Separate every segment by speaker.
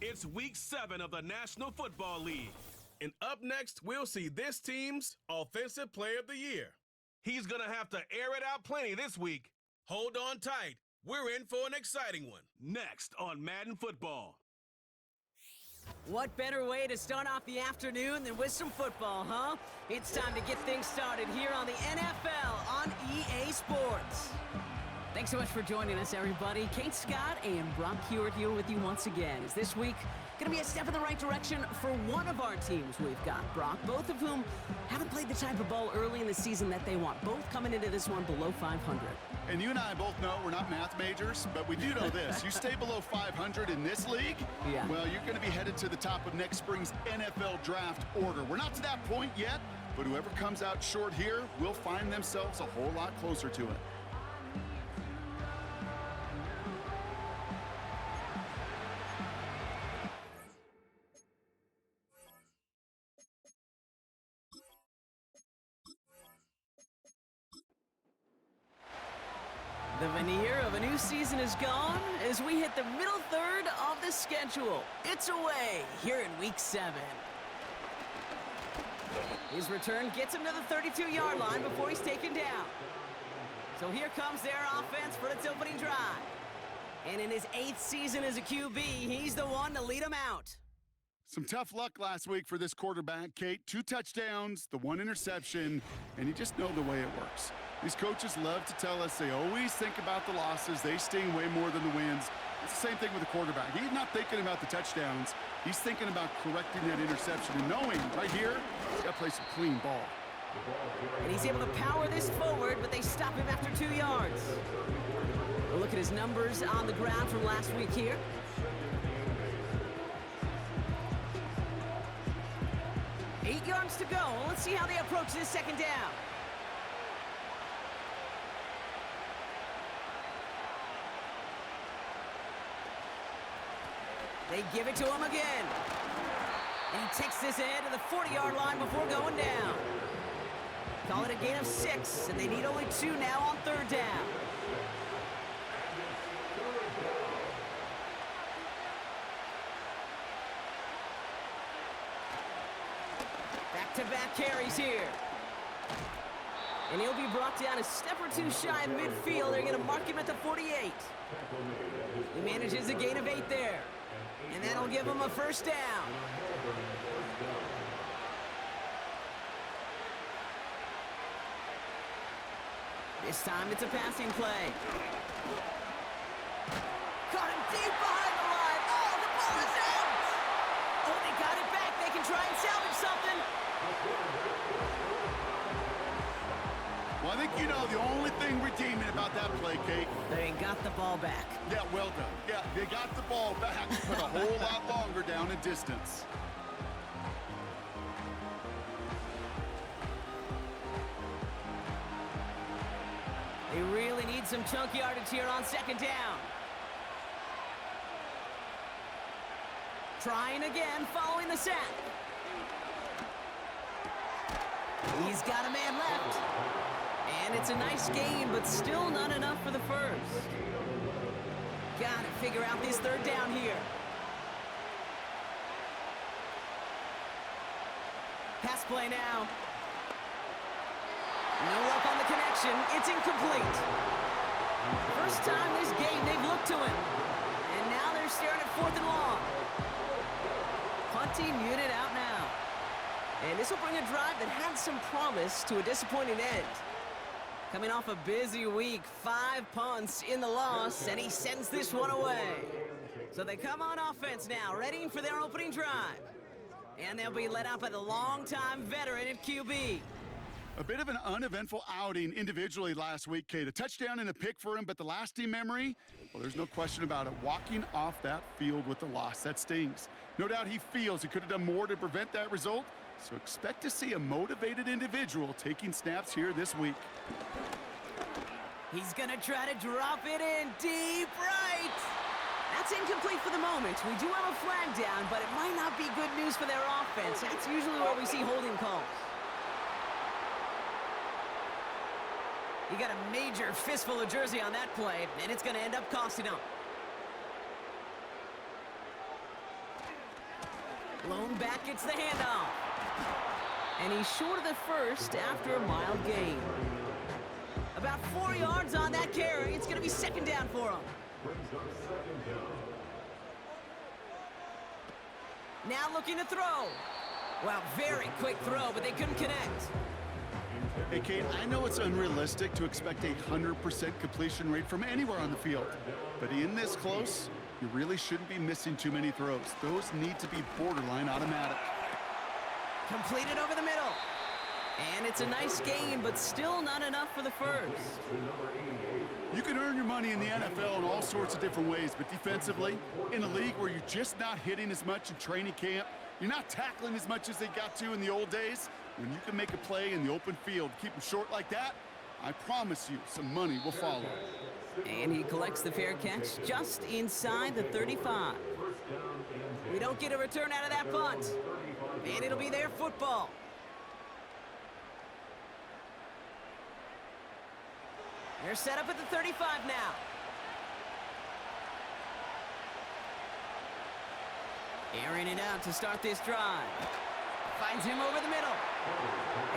Speaker 1: It's Week 7 of the National Football League. And up next, we'll see this team's Offensive Player of the Year. He's going to have to air it out plenty this week. Hold on tight. We're in for an exciting one. Next on Madden Football.
Speaker 2: What better way to start off the afternoon than with some football, huh? It's time to get things started here on the NFL on EA Sports. Thanks so much for joining us, everybody. Kate Scott and Brock Hewitt here with you once again. Is this week going to be a step in the right direction for one of our teams we've got, Brock, both of whom haven't played the type of ball early in the season that they want, both coming into this one below 500.
Speaker 3: And you and I both know we're not math majors, but we do know this. You stay below 500 in this league, well, you're going to be headed to the top of next spring's NFL draft order. We're not to that point yet, but whoever comes out short here will find themselves a whole lot closer to it.
Speaker 2: The veneer of a new season is gone as we hit the middle third of the schedule. It's away here in Week 7. His return gets him to the 32-yard line before he's taken down. So here comes their offense for its opening drive. And in his 8th season as a QB, he's the one to lead them out.
Speaker 3: Some tough luck last week for this quarterback, Kate. 2 touchdowns, the 1 interception, and you just know the way it works. These coaches love to tell us they always think about the losses. They sting way more than the wins. It's the same thing with the quarterback. He's not thinking about the touchdowns. He's thinking about correcting that interception and knowing right here, he's got to play some clean ball.
Speaker 2: And he's able to power this forward, but they stop him after 2 yards. We'll look at his numbers on the ground from last week here. 8 yards to go. Let's see how they approach this second down. They give it to him again. And he takes this ahead to the 40-yard line before going down. Call it a gain of 6, and they need only 2 now on 3rd down. Back-to-back carries here. And he'll be brought down a step or 2 shy of midfield. They're going to mark him at the 48. He manages a gain of 8 there. And that'll give him a 1st down. This time it's a passing play. Caught him deep behind the line. Oh, the ball is out! Oh, they got it back. They can try and salvage something.
Speaker 3: Well, I think you know the only thing redeeming about that play, Kate.
Speaker 2: They got the ball back.
Speaker 3: Yeah, well done. Yeah, they got the ball back, but a whole lot longer down in distance.
Speaker 2: They really need some chunk yardage here on 2nd down. Trying again, following the sack. He's got a man left. And it's a nice gain, but still not enough for the 1st. Got to figure out this 3rd down here. Pass play now. No luck on the connection. It's incomplete. First time this game they've looked to him. And now they're staring at 4th and long. Punting unit out now. And this will bring a drive that had some promise to a disappointing end. Coming off a busy week, 5 punts in the loss, and he sends this one away. So they come on offense now, ready for their opening drive. And they'll be led out by the longtime veteran at QB.
Speaker 3: A bit of an uneventful outing individually last week, Kate. A touchdown and a pick for him, but the lasting memory, well, there's no question about it. Walking off that field with the loss, that stings. No doubt he feels he could have done more to prevent that result, so expect to see a motivated individual taking snaps here this week.
Speaker 2: He's going to try to drop it in deep right. That's incomplete for the moment. We do have a flag down, but it might not be good news for their offense. That's usually where we see holding calls. He got a major fistful of jersey on that play, and it's going to end up costing him. Lone back gets the handoff. And he's short of the first after a mild gain. About 4 yards on that carry. It's going to be second down for him. Now looking to throw. Wow, very quick throw, but they couldn't connect.
Speaker 3: Hey, Kate, I know it's unrealistic to expect a 100% completion rate from anywhere on the field. But in this close, you really shouldn't be missing too many throws. Those need to be borderline automatic.
Speaker 2: Completed over the middle. And it's a nice gain, but still not enough for the first.
Speaker 3: You can earn your money in the NFL in all sorts of different ways, but defensively, in a league where you're just not hitting as much in training camp, you're not tackling as much as they got to in the old days, when you can make a play in the open field, keep them short like that, I promise you some money will follow.
Speaker 2: And he collects the fair catch just inside the 35. We don't get a return out of that punt. And it'll be their football. They're set up at the 35 now. Airing it out to start this drive. Finds him over the middle.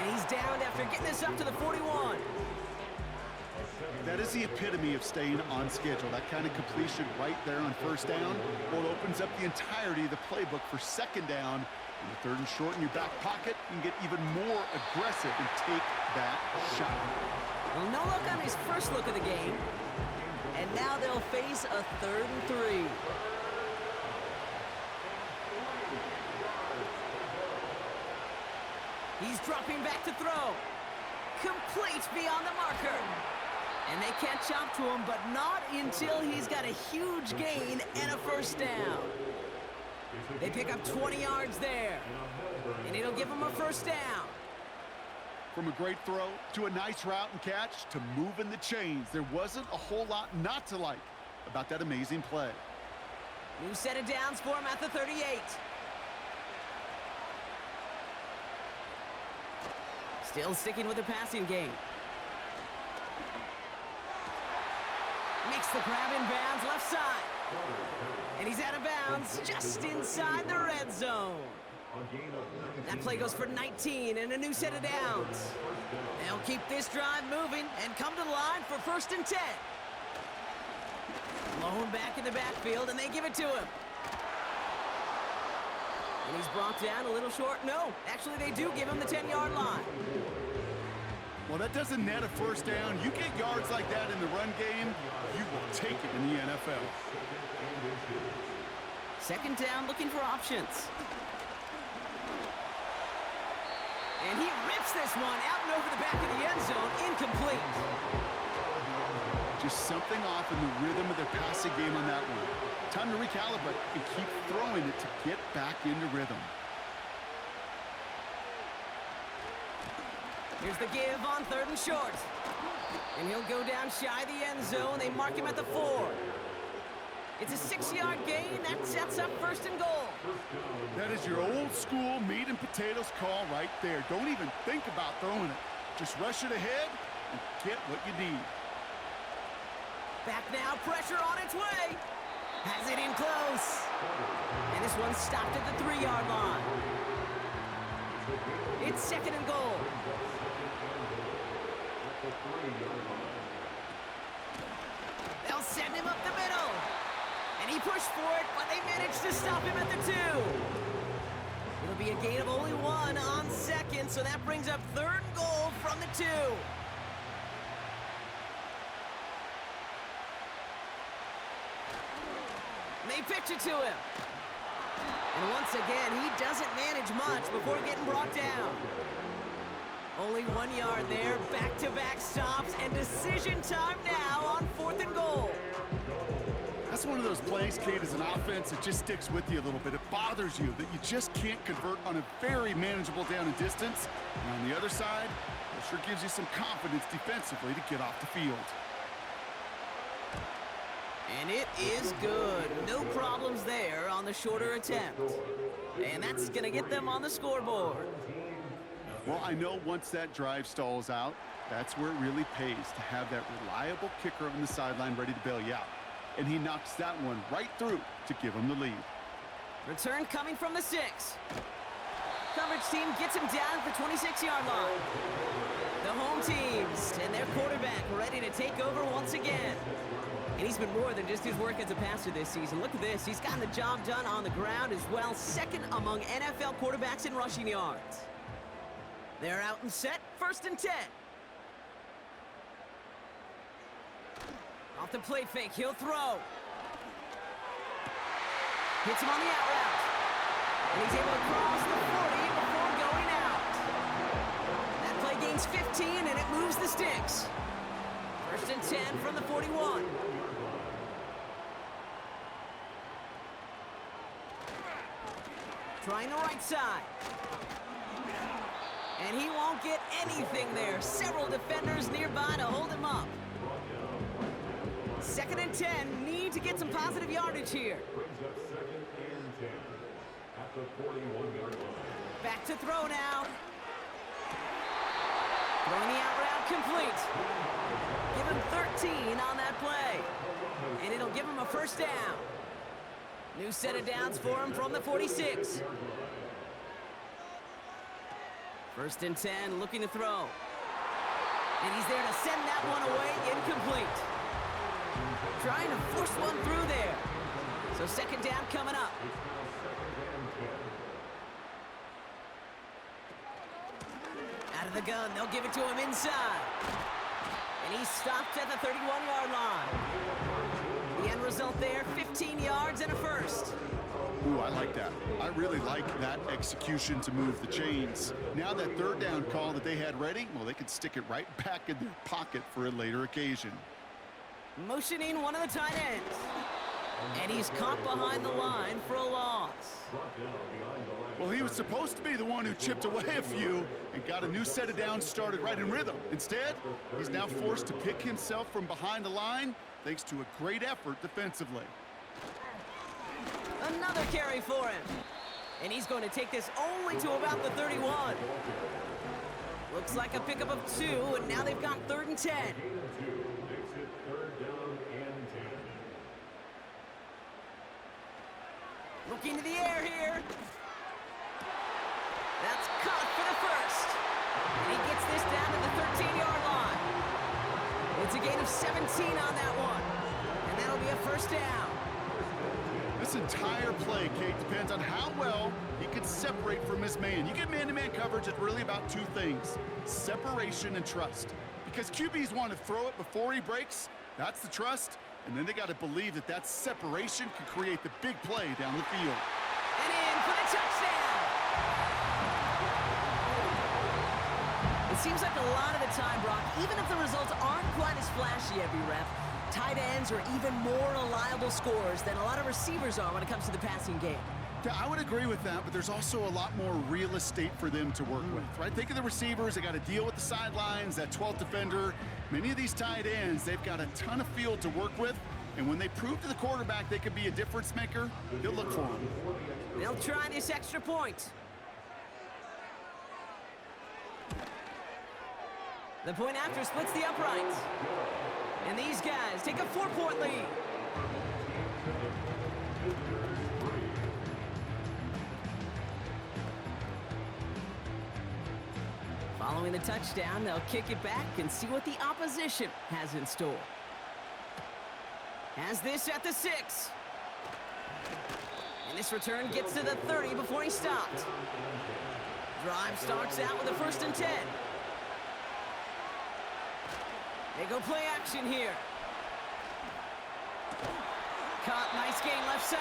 Speaker 2: And he's down after getting this up to the 41.
Speaker 3: That is the epitome of staying on schedule. That kind of completion right there on first down. Well, it opens up the entirety of the playbook for second down. And the third and short in your back pocket, you can get even more aggressive and take that shot.
Speaker 2: Well, no look on his first look of the game. And now they'll face a 3rd and 3. He's dropping back to throw. Complete beyond the marker. And they catch up to him, but not until he's got a huge gain and a first down. They pick up 20 yards there. And it'll give him a first down.
Speaker 3: From a great throw to a nice route and catch to moving the chains, there wasn't a whole lot not to like about that amazing play.
Speaker 2: New set of downs for him at the 38. Still sticking with the passing game. Makes the grab in bounds left side. And he's out of bounds just inside the red zone. That play goes for 19 and a new set of downs. They'll keep this drive moving and come to the line for 1st and 10. Lone back in the backfield, and they give it to him. And he's brought down a little short. No, actually they do give him the 10-yard line.
Speaker 3: Well, that doesn't net a first down. You get yards like that in the run game, you will take it in the NFL.
Speaker 2: Second down, looking for options. And he rips this one out and over the back of the end zone, incomplete.
Speaker 3: Just something off in the rhythm of their passing game on that one. Time to recalibrate and keep throwing it to get back into rhythm.
Speaker 2: Here's the give on 3rd and short. And he'll go down shy of the end zone. They mark him at the 4. It's a 6-yard gain. That sets up 1st and goal.
Speaker 3: That is your old school meat and potatoes call right there. Don't even think about throwing it. Just rush it ahead and get what you need.
Speaker 2: Back now, pressure on its way. Has it in close. And this one's stopped at the 3-yard line. It's 2nd and goal. They'll send him up the middle. And he pushed for it, but they managed to stop him at the 2. It'll be a gain of only 1 on 2nd, so that brings up 3rd and goal from the 2. They pitch it to him. And once again, he doesn't manage much before getting brought down. Only 1 yard there, back-to-back stops, and decision time now on 4th and goal.
Speaker 3: That's one of those plays, Kate, as an offense, it just sticks with you a little bit. It bothers you that you just can't convert on a very manageable down and distance. And on the other side, it sure gives you some confidence defensively to get off the field.
Speaker 2: And it is good. No problems there on the shorter attempt. And that's going to get them on the scoreboard.
Speaker 3: Well, I know once that drive stalls out, that's where it really pays to have that reliable kicker on the sideline ready to bail you out. And he knocks that one right through to give him the lead.
Speaker 2: Return coming from the 6. Coverage team gets him down at the 26-yard line. The home teams and their quarterback ready to take over once again. And he's been more than just his work as a passer this season. Look at this. He's gotten the job done on the ground as well. Second among NFL quarterbacks in rushing yards. They're out and set. 1st and 10. Off the play fake. He'll throw. Hits him on the out route. And he's able to cross the 40 before going out. That play gains 15, and it moves the sticks. 1st and 10 from the 41. Trying the right side. And he won't get anything there. Several defenders nearby to hold him up. 2nd and 10. Need to get some positive yardage here. Back to throw now. Throwing the out route complete. Give him 13 on that play. And it'll give him a 1st down. New set of downs for him from the 46. 1st and 10, looking to throw. And he's there to send that one away, incomplete. Trying to force one through there. So 2nd down coming up. Out of the gun, they'll give it to him inside. And he's stopped at the 31-yard line. The end result there, 15 yards and a 1st.
Speaker 3: Ooh, I like that. I really like that execution to move the chains. Now that 3rd down call that they had ready, well, they could stick it right back in their pocket for a later occasion.
Speaker 2: Motioning one of the tight ends. And he's caught behind the line for a loss.
Speaker 3: Well, he was supposed to be the one who chipped away a few and got a new set of downs started right in rhythm. Instead, he's now forced to pick himself from behind the line thanks to a great effort defensively.
Speaker 2: Another carry for him. And he's going to take this only to about the 31. Looks like a pickup of 2, and now they've got 3rd and 10. Looking to the air here. That's caught for the 1st. And he gets this down to the 13-yard line. It's a gain of 17 on that one. And that'll be a 1st down.
Speaker 3: This entire play, Kate, depends on how well he can separate from his man. You get man-to-man coverage, it's really about 2 things, separation and trust. Because QBs want to throw it before he breaks, that's the trust, and then they got to believe that that separation can create the big play down the field.
Speaker 2: And in for the touchdown! It seems like a lot of the time, Brock, even if the results aren't quite as flashy every rep, tight ends are even more reliable scorers than a lot of receivers are when it comes to the passing game.
Speaker 3: Yeah, I would agree with that, but there's also a lot more real estate for them to work with, right? Think of the receivers. They got to deal with the sidelines, that 12th defender. Many of these tight ends, they've got a ton of field to work with, and when they prove to the quarterback they could be a difference maker, he'll look for them.
Speaker 2: They'll try this extra point. The point after splits the uprights. And these guys take a 4-point lead. Following the touchdown, they'll kick it back and see what the opposition has in store. Has this at the 6. And this return gets to the 30 before he stopped. Drive starts out with a 1st and 10. They go play action here. Caught, nice gain left side.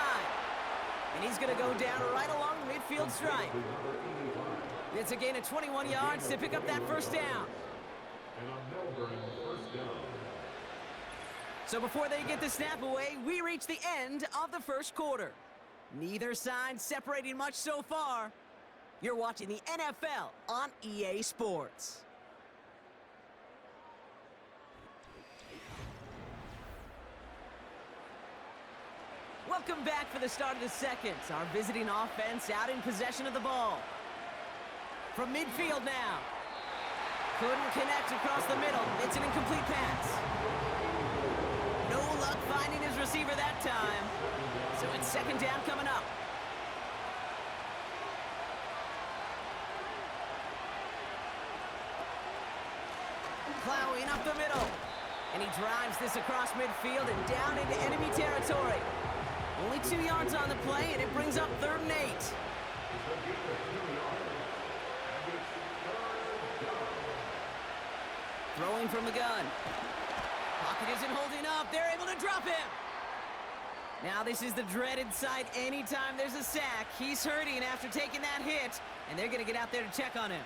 Speaker 2: And he's going to go down right along the midfield stripe. It's a gain of 21 yards to pick up that 1st down. So before they get the snap away, we reach the end of the 1st quarter. Neither side separating much so far. You're watching the NFL on EA Sports. Welcome back for the start of the 2nd. Our visiting offense out in possession of the ball. From midfield now. Couldn't connect across the middle. It's an incomplete pass. No luck finding his receiver that time. So it's 2nd down coming up. Plowing up the middle. And he drives this across midfield and down into enemy territory. Only 2 yards on the play, and it brings up 3rd and 8. Throwing from the gun. Pocket isn't holding up. They're able to drop him. Now this is the dreaded sight anytime there's a sack. He's hurting after taking that hit, and they're going to get out there to check on him.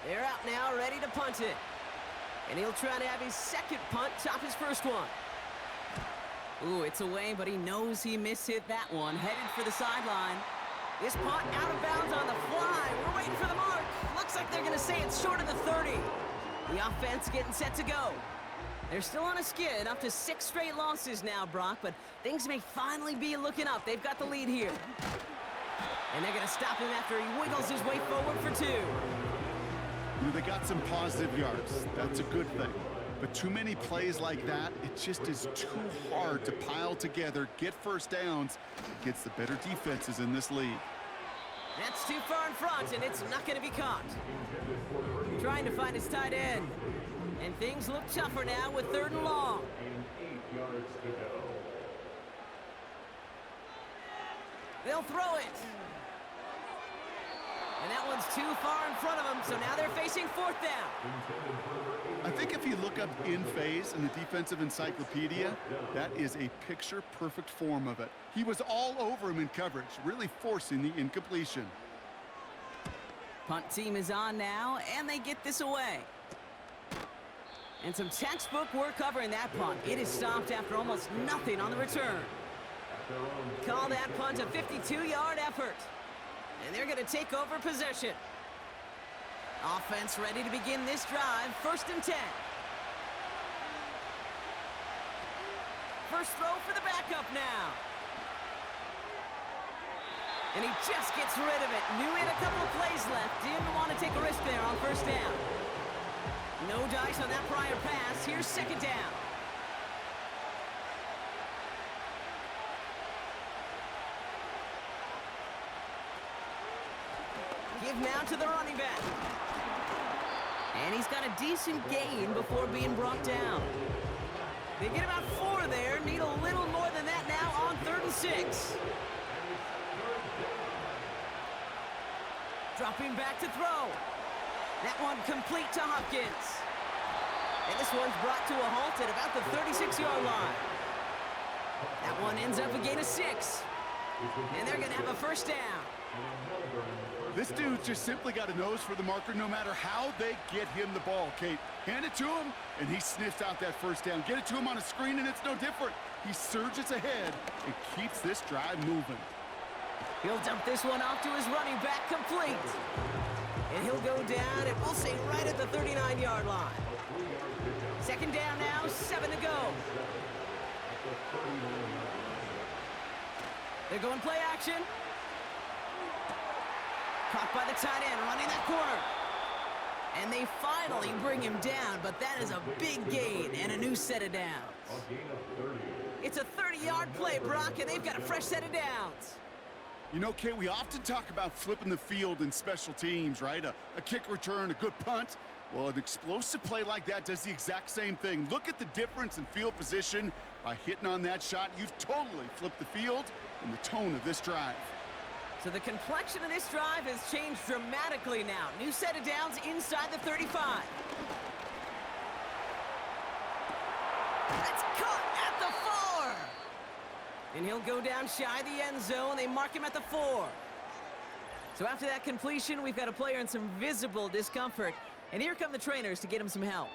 Speaker 2: They're out now, ready to punt it. And he'll try to have his second punt top his first one. Ooh, it's away, but he knows he mishit that one. Headed for the sideline. This punt out of bounds on the fly. We're waiting for the mark. Looks like they're going to say it's short of the 30. The offense getting set to go. They're still on a skid, up to 6 straight losses now, Brock, but things may finally be looking up. They've got the lead here. And they're going to stop him after he wiggles his way forward for 2.
Speaker 3: They got some positive yards. That's a good thing. But too many plays like that, it just is too hard to pile together, get first downs against the better defenses in this league.
Speaker 2: That's too far in front, and it's not going to be caught. Trying to find his tight end. And things look tougher now with 3rd and long. They'll throw it. And that one's too far in front of them, so now they're facing 4th down.
Speaker 3: I think if you look up in phase in the defensive encyclopedia, that is a picture-perfect form of it. He was all over him in coverage, really forcing the incompletion.
Speaker 2: Punt team is on now, and they get this away. And some textbook work covering that punt. It is stopped after almost nothing on the return. Call that punt a 52-yard effort. And they're going to take over possession. Offense ready to begin this drive. 1st and 10. First throw for the backup now. And he just gets rid of it. Knew he had a couple of plays left. Didn't want to take a risk there on 1st down. No dice on that prior pass. Here's 2nd down. Give now to the running back. And he's got a decent gain before being brought down. They get about 4 there. Need a little more than that now on 3rd and 6. Dropping back to throw. That one complete to Hopkins. And this one's brought to a halt at about the 36-yard line. That one ends up a gain of 6. And they're going to have a 1st down.
Speaker 3: This dude's just simply got a nose for the marker no matter how they get him the ball, Kate. Hand it to him, and he sniffs out that 1st down. Get it to him on a screen, and it's no different. He surges ahead and keeps this drive moving.
Speaker 2: He'll dump this one off to his running back, complete. And he'll go down, and we'll say right at the 39-yard line. 2nd down now, 7 to go. They're going play action. Caught by the tight end, running that corner. And they finally bring him down, but that is a big gain and a new set of downs. It's a 30-yard play, Brock, and they've got a fresh set of downs.
Speaker 3: You know, Kate, we often talk about flipping the field in special teams, right? A kick return, a good punt. Well, an explosive play like that does the exact same thing. Look at the difference in field position. By hitting on that shot, you've totally flipped the field and the tone of this drive.
Speaker 2: So the complexion of this drive has changed dramatically now. New set of downs inside the 35. That's caught at the 4. And he'll go down shy of the end zone. They mark him at the 4. So after that completion, we've got a player in some visible discomfort. And here come the trainers to get him some help.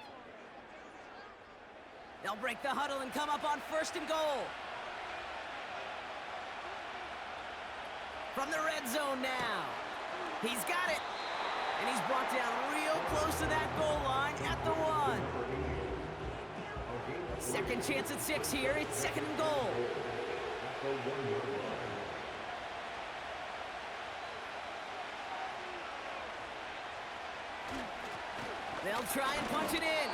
Speaker 2: They'll break the huddle and come up on 1st and goal. From the red zone now. He's got it. And he's brought down real close to that goal line at the 1. Second chance at 6 here. It's 2nd and goal. They'll try and punch it in.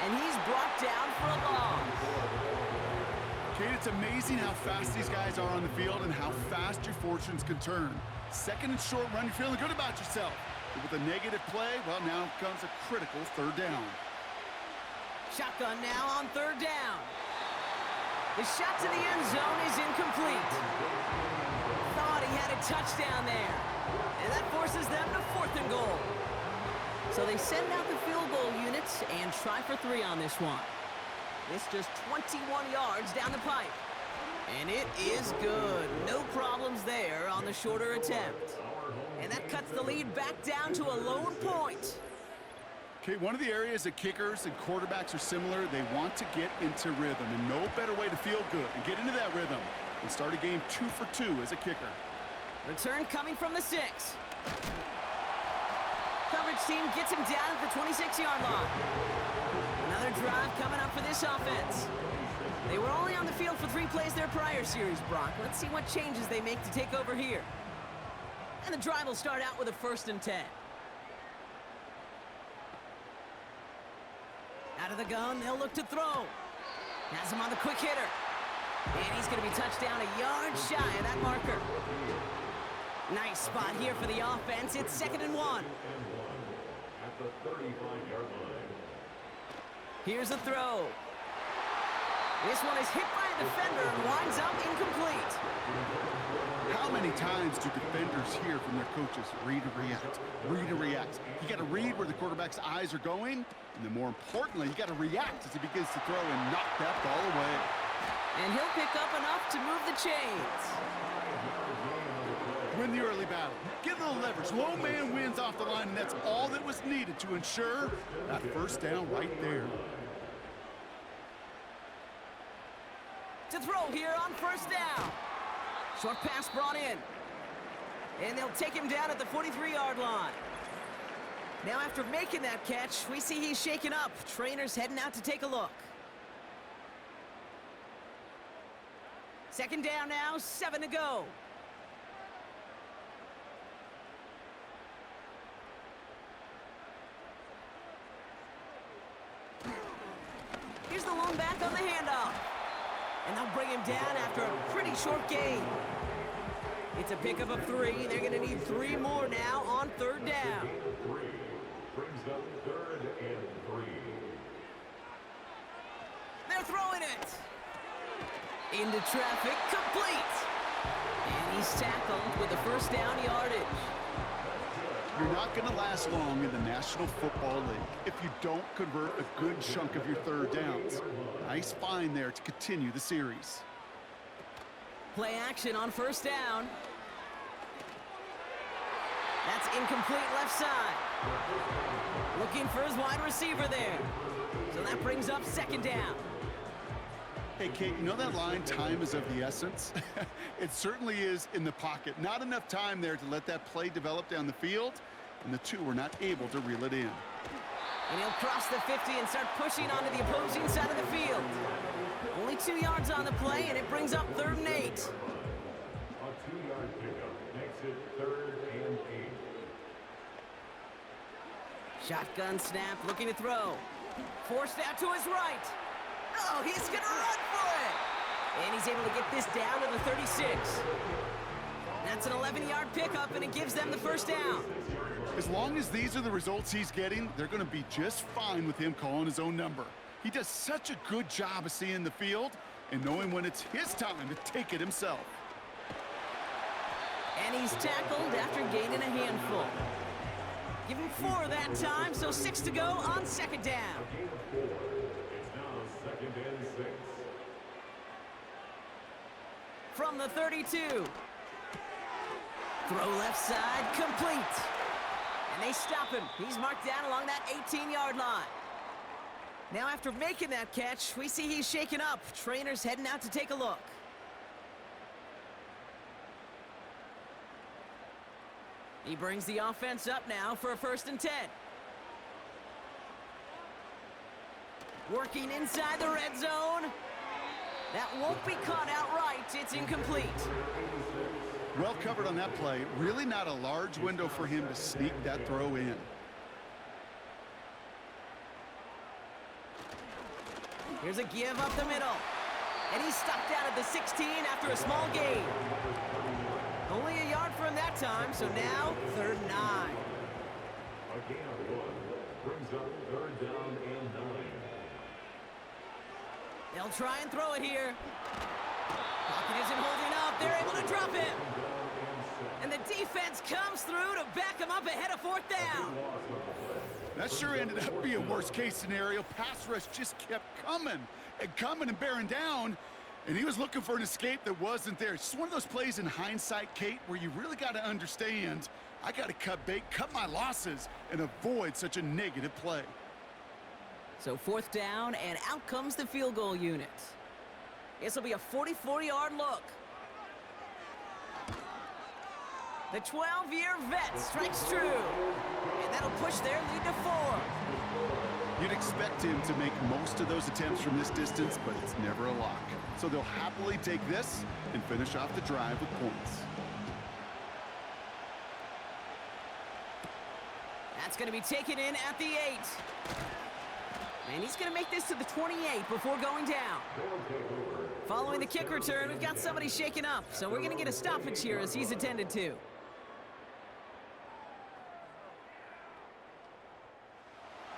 Speaker 2: And he's brought down for a loss.
Speaker 3: Kate, it's amazing how fast these guys are on the field and how fast your fortunes can turn. 2nd and short run, you're feeling good about yourself. With a negative play, well, now comes a critical third down.
Speaker 2: Shotgun now on third down. The shot to the end zone is incomplete. Thought he had a touchdown there. And that forces them to 4th and goal. So they send out the field goal units and try for 3 on this one. This just 21 yards down the pipe. And it is good. No problems there on the shorter attempt. And that cuts the lead back down to a lone point.
Speaker 3: Okay, one of the areas that kickers and quarterbacks are similar, they want to get into rhythm. And no better way to feel good and get into that rhythm and start a game 2 for 2 as a kicker.
Speaker 2: Return coming from the 6. Coverage team gets him down at the 26-yard line. Another drive coming up for this offense. They were only on the field for 3 plays their prior series, Brock. Let's see what changes they make to take over here. And the drive will start out with a 1st and 10. Out of the gun, they'll look to throw. Has him on the quick hitter. And he's going to be touched down a yard shy of that marker. Nice spot here for the offense. It's 2nd and 1.
Speaker 4: At the 35-yard line.
Speaker 2: Here's a throw. This one is hit by a defender and winds up incomplete.
Speaker 3: How many times do defenders hear from their coaches, read and react, read and react? You got to read where the quarterback's eyes are going, and then more importantly, you got to react as he begins to throw and knock that ball away.
Speaker 2: And he'll pick up enough to move the chains.
Speaker 3: Win the early battle. Get a little leverage. Low man wins off the line, and that's all that was needed to ensure that 1st down right there.
Speaker 2: To throw here on 1st down. Short pass brought in. And they'll take him down at the 43-yard line. Now after making that catch, we see he's shaken up. Trainer's heading out to take a look. 2nd down now, 7 to go. Here's the lone back on the handoff. And they'll bring him down after a pretty short gain. It's a pickup of 3. They're going to need 3 more now on 3rd down.
Speaker 4: Brings up 3rd and 3.
Speaker 2: They're throwing it. Into traffic, complete. And he's tackled with a 1st down yardage.
Speaker 3: You're not going to last long in the National Football League if you don't convert a good chunk of your 3rd downs. Nice find there to continue the series.
Speaker 2: Play action on 1st down. That's incomplete left side. Looking for his wide receiver there. So that brings up 2nd down.
Speaker 3: Hey, Kate, you know that line, time is of the essence? It certainly is in the pocket. Not enough time there to let that play develop down the field, and the 2 were not able to reel it in.
Speaker 2: And he'll cross the 50 and start pushing onto the opposing side of the field. Only 2 yards on the play, and it brings up 3rd and 8.
Speaker 4: A 2-yard pickup makes it 3rd and 8.
Speaker 2: Shotgun snap, looking to throw. Forced out to his right. Oh, he's going to run for it. And he's able to get this down to the 36. That's an 11-yard pickup, and it gives them the 1st down.
Speaker 3: As long as these are the results he's getting, they're going to be just fine with him calling his own number. He does such a good job of seeing the field and knowing when it's his time to take it himself.
Speaker 2: And he's tackled after gaining a handful. Give him 4 that time, so 6 to go on 2nd down.
Speaker 4: It's now 2nd and 6.
Speaker 2: From the 32. Throw left side, complete. And they stop him. He's marked down along that 18-yard line. Now after making that catch, we see he's shaken up. Trainer's heading out to take a look. He brings the offense up now for a 1st and 10. Working inside the red zone. That won't be caught outright. It's incomplete.
Speaker 3: Well covered on that play. Really not a large window for him to sneak that throw in.
Speaker 2: Here's a give up the middle. And he's stopped out at the 16 after a small gain. Only a yard for him that time, so now 3rd and 9.
Speaker 4: A gain of 1 brings up third down and 9.
Speaker 2: They'll try and throw it here. Pocket isn't holding up. They're able to drop him. And the defense comes through to back him up ahead of fourth down.
Speaker 3: That sure ended up being worst-case scenario. Pass rush just kept coming and bearing down, and he was looking for an escape that wasn't there. It's just one of those plays in hindsight, Kate, where you really got to understand, I got to cut bait, cut my losses, and avoid such a negative play.
Speaker 2: So fourth down, and out comes the field goal unit. This will be a 44-yard look. The 12-year vet strikes true, and that'll push their lead to 4.
Speaker 3: You'd expect him to make most of those attempts from this distance, but it's never a lock. So they'll happily take this and finish off the drive with points.
Speaker 2: That's going to be taken in at the 8. And he's going to make this to the 28 before going down. Following the kick return, we've got somebody shaken up, so we're going to get a stoppage here as he's attended to.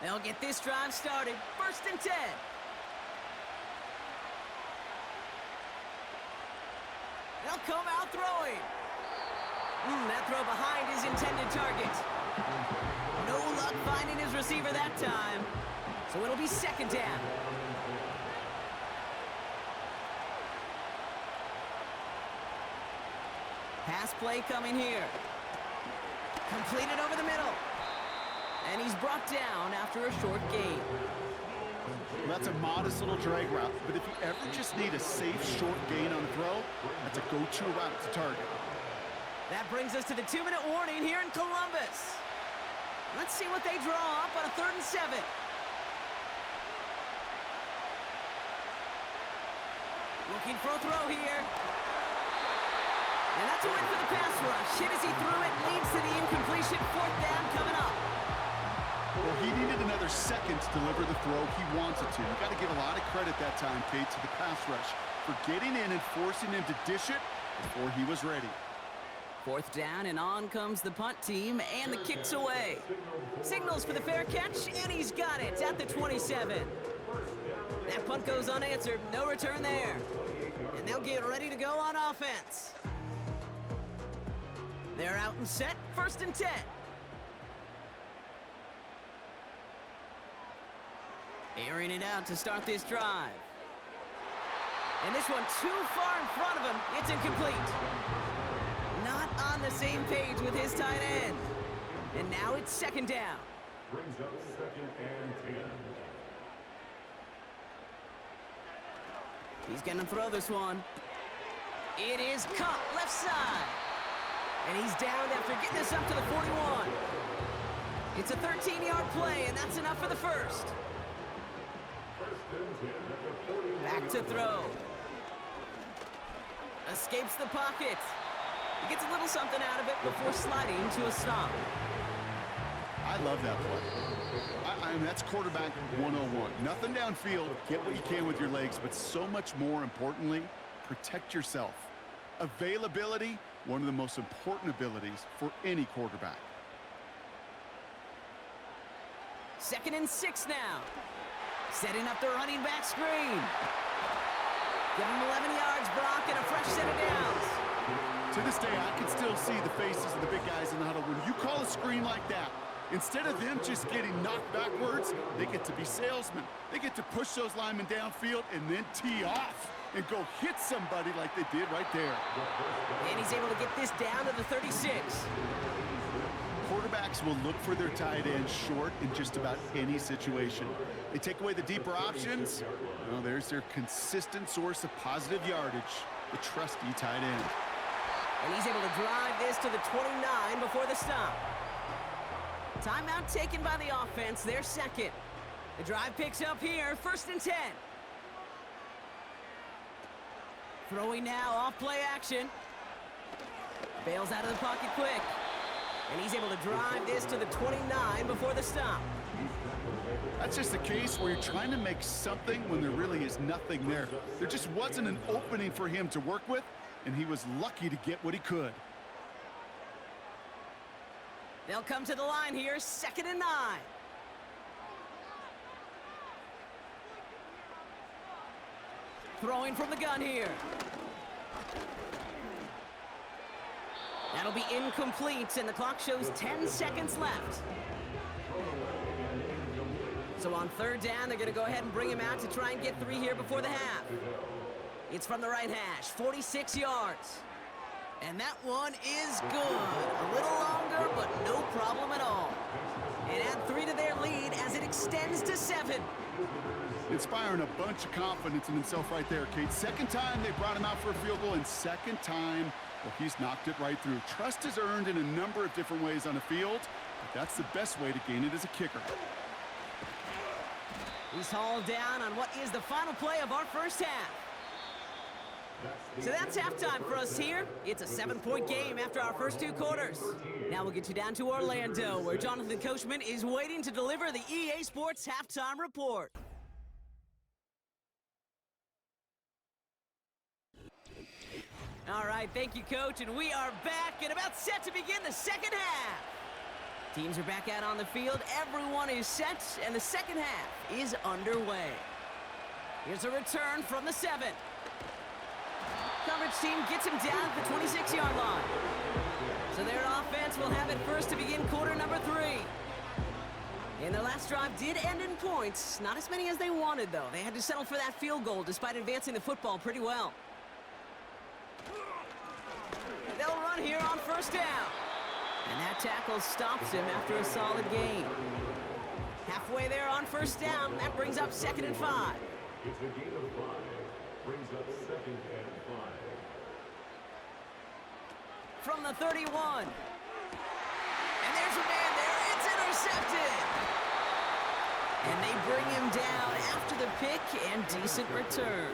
Speaker 2: They'll get this drive started. 1st and 10. They'll come out throwing. That throw behind his intended target. No luck finding his receiver that time. So it'll be 2nd down. Pass play coming here. Completed over the middle. And he's brought down after a short gain.
Speaker 3: That's a modest little drag route, but if you ever just need a safe short gain on a throw, that's a go-to route to target.
Speaker 2: That brings us to the 2-minute warning here in Columbus. Let's see what they draw up on a 3rd and 7. Looking for a throw here. And that's a win for the pass rush. Hit as he threw it, leads to the incompletion. 4th down coming up.
Speaker 3: Well, he needed another second to deliver the throw he wanted to. You got to give a lot of credit that time, Kate, to the pass rush for getting in and forcing him to dish it before he was ready.
Speaker 2: 4th down, and on comes the punt team, and the kick's away. Signals for the fair catch, and he's got it at the 27. That punt goes unanswered, no return there. And they'll get ready to go on offense. They're out and set, 1st and 10. Airing it out to start this drive. And this one too far in front of him. It's incomplete. Not on the same page with his tight end. And now it's 2nd down.
Speaker 4: Brings up 2nd and 10.
Speaker 2: He's gonna throw this one. It is caught left side. And he's down after getting this up to the 41. It's a 13-yard play, and that's enough for the 1st. Back to throw. Escapes the pocket. He gets a little something out of it before sliding to a stop.
Speaker 3: I love that play. I mean, that's quarterback 101. Nothing downfield. Get what you can with your legs, but so much more importantly, protect yourself. Availability, one of the most important abilities for any quarterback.
Speaker 2: 2nd and 6 now. Setting up the running back screen. Give him 11 yards, Brock, and a fresh set of downs.
Speaker 3: To this day, I can still see the faces of the big guys in the huddle. When you call a screen like that, instead of them just getting knocked backwards, they get to be salesmen. They get to push those linemen downfield and then tee off and go hit somebody like they did right there.
Speaker 2: And he's able to get this down to the 36.
Speaker 3: Quarterbacks will look for their tight end short in just about any situation. They take away the deeper options. Well, there's their consistent source of positive yardage, the trusty tight end.
Speaker 2: And he's able to drive this to the 29 before the stop. Timeout taken by the offense, their 2nd. The drive picks up here, 1st and 10. Throwing now, off play action. Bails out of the pocket quick. And he's able to drive this to the 29 before the stop.
Speaker 3: That's just a case where you're trying to make something when there really is nothing there. There just wasn't an opening for him to work with, and he was lucky to get what he could.
Speaker 2: They'll come to the line here, 2nd and 9. Throwing from the gun here. That'll be incomplete, and the clock shows 10 seconds left. So on 3rd down, they're going to go ahead and bring him out to try and get 3 here before the half. It's from the right hash, 46 yards. And that one is good. A little longer, but no problem at all. And add 3 to their lead as it extends to 7.
Speaker 3: Inspiring a bunch of confidence in himself right there, Kate. 2nd time they brought him out for a field goal, and 2nd time, well, he's knocked it right through. Trust is earned in a number of different ways on the field, but that's the best way to gain it as a kicker.
Speaker 2: He's hauled down on what is the final play of our first half. So that's halftime for us here. It's a 7-point game after our first 2 quarters. Now we'll get you down to Orlando, where Jonathan Coachman is waiting to deliver the EA Sports Halftime Report. All right, thank you, Coach, and we are back and about set to begin the second half. Teams are back out on the field, everyone is set, and the second half is underway. Here's a return from the 7. Coverage team gets him down at the 26-yard line. So their offense will have it first to begin quarter number 3. And their last drive did end in points. Not as many as they wanted, though. They had to settle for that field goal despite advancing the football pretty well. And they'll run here on 1st down. And that tackle stops him after a solid gain. Halfway there on 1st down, that brings up 2nd and 5.
Speaker 4: It's a gain of 5. Brings up 2nd and 5.
Speaker 2: From the 31. And there's a man there. It's intercepted. And they bring him down after the pick and decent return.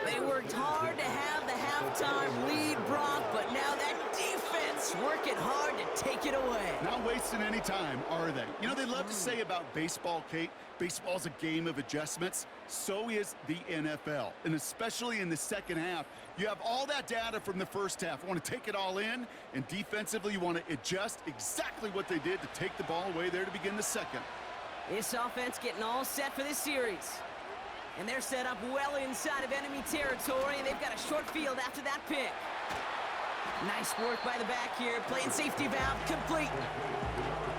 Speaker 2: They worked hard to have the halftime lead, Brock, but now that defense working hard to take it away.
Speaker 3: Not wasting any time, are they? You know, they love to say about baseball, Kate, baseball's a game of adjustments. So is the NFL, and especially in the second half. You have all that data from the first half. You want to take it all in, and defensively you want to adjust exactly what they did to take the ball away there to begin the second.
Speaker 2: This offense getting all set for this series. And they're set up well inside of enemy territory, and they've got a short field after that pick. Nice work by the back here, playing safety valve complete.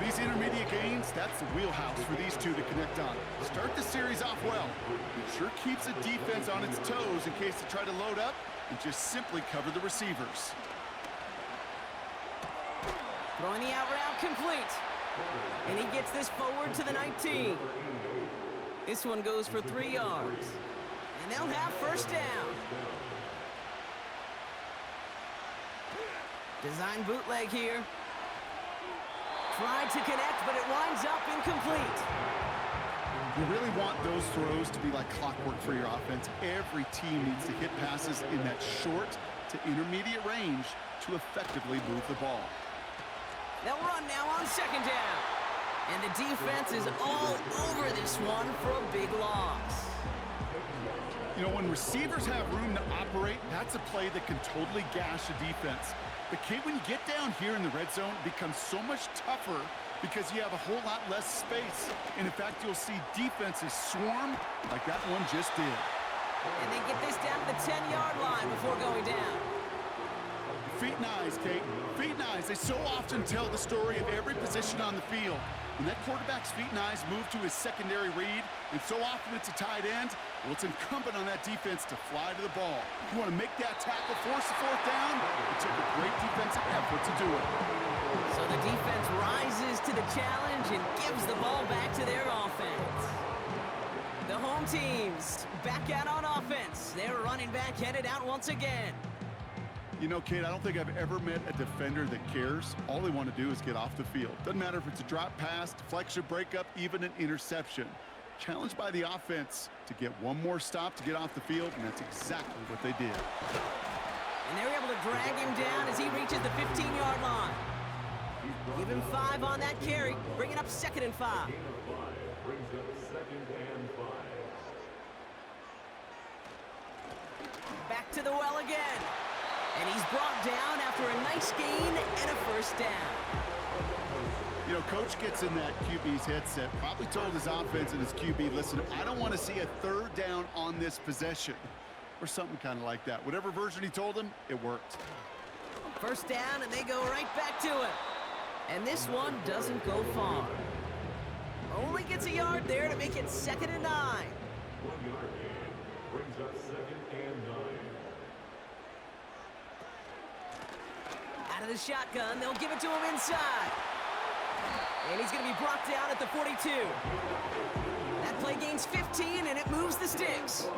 Speaker 3: These intermediate gains, that's the wheelhouse for these two to connect on. Start the series off well. It sure keeps the defense on its toes in case they try to load up and just simply cover the receivers.
Speaker 2: Throwing the out route complete. And he gets this forward to the 19. This one goes for 3 yards. And they'll have 1st down. Design bootleg here. Tried to connect, but it winds up incomplete.
Speaker 3: You really want those throws to be like clockwork for your offense. Every team needs to hit passes in that short to intermediate range to effectively move the ball.
Speaker 2: They'll run now on 2nd down. And the defense is all over this one for a big loss.
Speaker 3: You know, when receivers have room to operate, that's a play that can totally gash a defense. But Kate, when you get down here in the red zone, it becomes so much tougher because you have a whole lot less space. And in fact, you'll see defenses swarm like that one just did.
Speaker 2: And they get this down to the 10-yard line before going down.
Speaker 3: Feet and eyes, Kate. Feet and eyes. They so often tell the story of every position on the field. When that quarterback's feet and eyes move to his secondary read, and so often it's a tight end, well, it's incumbent on that defense to fly to the ball. You want to make that tackle, force the 4th down. It took a great defensive effort to do it.
Speaker 2: So the defense rises to the challenge and gives the ball back to their offense. The home teams back out on offense. Their running back headed out once again.
Speaker 3: You know, Kate, I don't think I've ever met a defender that cares. All they want to do is get off the field. Doesn't matter if it's a drop pass, deflection, breakup, even an interception. Challenged by the offense to get one more stop to get off the field, and that's exactly what they did.
Speaker 2: And they're able to drag him down as he reaches the 15-yard line. Give him 5 on that carry, bringing up 2nd and 5.
Speaker 4: Brings up 2nd and 5.
Speaker 2: Back to the well again. And he's brought down after a nice gain and a 1st down.
Speaker 3: Coach gets in that QB's headset, probably told his offense and his QB, listen, I don't want to see a third down on this possession. Or something kind of like that. Whatever version he told him, it worked.
Speaker 2: First down, and they go right back to it. And this one doesn't go far. Only gets a yard there to make it 2nd and 9.
Speaker 4: 1 yard gain brings up 2nd and 9.
Speaker 2: Out of the shotgun, they'll give it to him inside. And he's going to be brought down at the 42. That play gains 15, and it moves the sticks.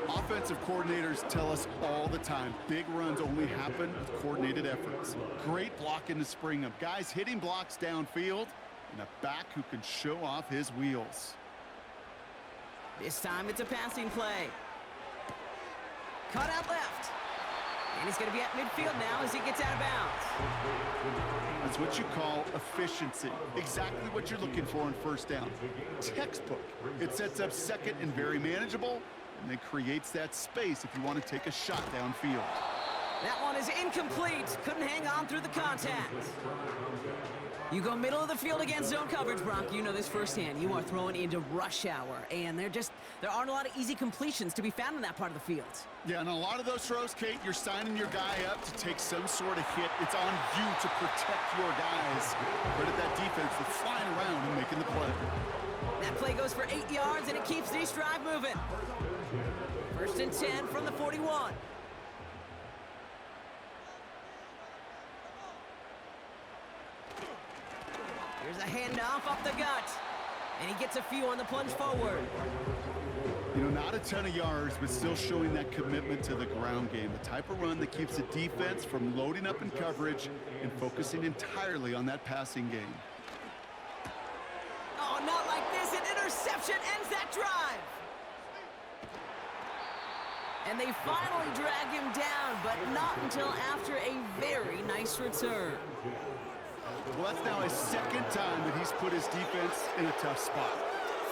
Speaker 3: Offensive coordinators tell us all the time, big runs only happen with coordinated efforts. Great blocking to spring them. Guys hitting blocks downfield, and a back who can show off his wheels.
Speaker 2: This time it's a passing play. Cut out left. And he's going to be at midfield now as he gets out of bounds.
Speaker 3: That's what you call efficiency. Exactly what you're looking for in first down. Textbook. It sets up second and very manageable, and then creates that space if you want to take a shot downfield.
Speaker 2: That one is incomplete. Couldn't hang on through the contact. You go middle of the field against zone coverage, Brock. You know this firsthand. You are throwing into rush hour, and there aren't a lot of easy completions to be found in that part of the field.
Speaker 3: Yeah, and a lot of those throws, Kate, you're signing your guy up to take some sort of hit. It's on you to protect your guys. Credit that defense for flying around and making the play.
Speaker 2: That play goes for 8 yards, and it keeps this drive moving. 1st and 10 from the 41. Here's a handoff up the gut. And he gets a few on the plunge forward.
Speaker 3: You know, not a ton of yards, but still showing that commitment to the ground game. The type of run that keeps the defense from loading up in coverage and focusing entirely on that passing game.
Speaker 2: Oh, not like this. An interception ends that drive. And they finally drag him down, but not until after a very nice return.
Speaker 3: Well, that's now his 2nd time that he's put his defense in a tough spot.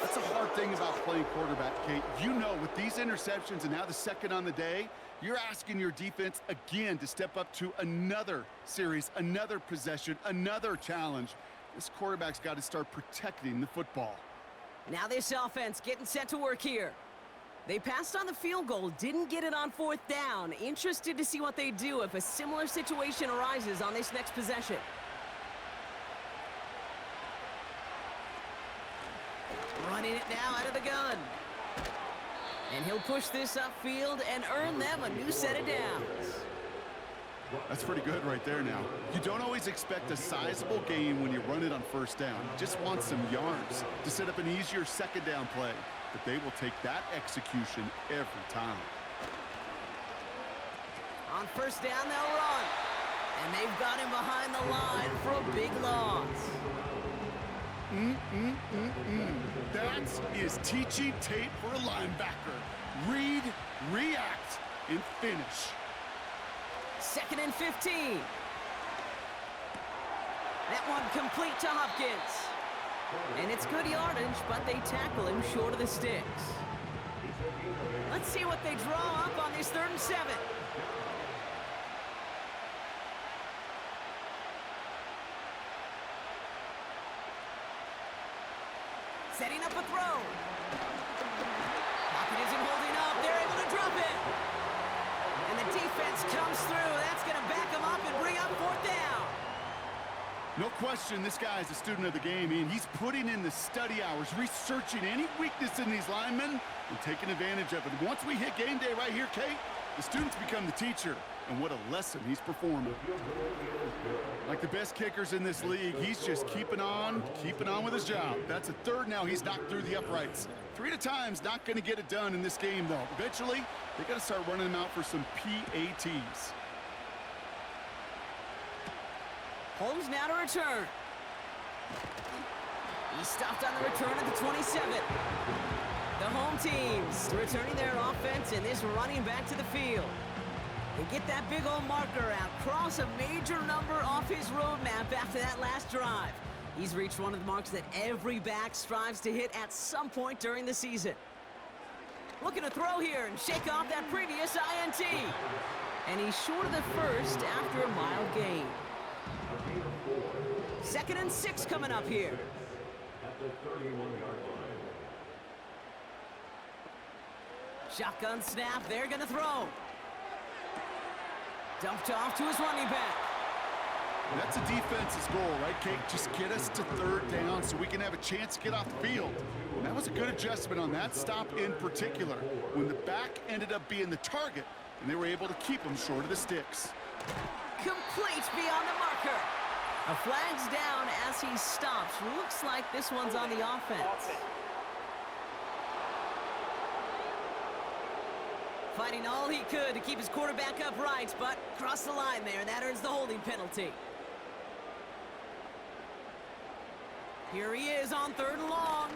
Speaker 3: That's a hard thing about playing quarterback, Kate. You know, with these interceptions and now the 2nd on the day, you're asking your defense again to step up to another series, another possession, another challenge. This quarterback's got to start protecting the football.
Speaker 2: Now this offense getting set to work here. They passed on the field goal, didn't get it on 4th down. Interested to see what they do if a similar situation arises on this next possession. Running it now out of the gun. And he'll push this upfield and earn them a new set of downs.
Speaker 3: That's pretty good right there now. You don't always expect a sizable gain when you run it on 1st down. You just want some yards to set up an easier 2nd down play. But they will take that execution every time.
Speaker 2: On 1st down, they'll run. And they've got him behind the line for a big loss.
Speaker 3: That is teaching tape for a linebacker. Read, react, and finish.
Speaker 2: 2nd and 15. That one complete to Hopkins. And it's good yardage, but they tackle him short of the sticks. Let's see what they draw up on this 3rd and 7. Setting up a throw. Pocket isn't holding up. They're able to drop it. And the defense comes through. That's going to back them up and bring up 4th down.
Speaker 3: No question, this guy is a student of the game, and he's putting in the study hours, researching any weakness in these linemen and taking advantage of it. Once we hit game day right here, Kate, the students become the teacher, and what a lesson he's performing. Like the best kickers in this league, he's just keeping on with his job. That's a 3rd now. He's knocked through the uprights. 3 at a time's not going to get it done in this game, though. Eventually, they got to start running them out for some PATs.
Speaker 2: Holmes now to return. He's stopped on the return at the 27. The home teams returning their offense and this running back to the field. They get that big old marker out, cross a major number off his roadmap after that last drive. He's reached one of the marks that every back strives to hit at some point during the season. Looking to throw here and shake off that previous INT. And he's short of the 1st after a mild gain. 2nd and 6 coming up here.
Speaker 4: At the 31-yard line.
Speaker 2: Shotgun snap, they're gonna throw. Dumped off to his running back.
Speaker 3: That's a defense's goal, right, Kate? Just get us to 3rd down so we can have a chance to get off the field. And that was a good adjustment on that stop in particular, when the back ended up being the target, and they were able to keep him short of the sticks.
Speaker 2: Complete beyond the marker. A flag's down as he stops. Looks like this one's on the offense. Fighting all he could to keep his quarterback upright, but crossed the line there, and that earns the holding penalty. Here he is on 3rd and long.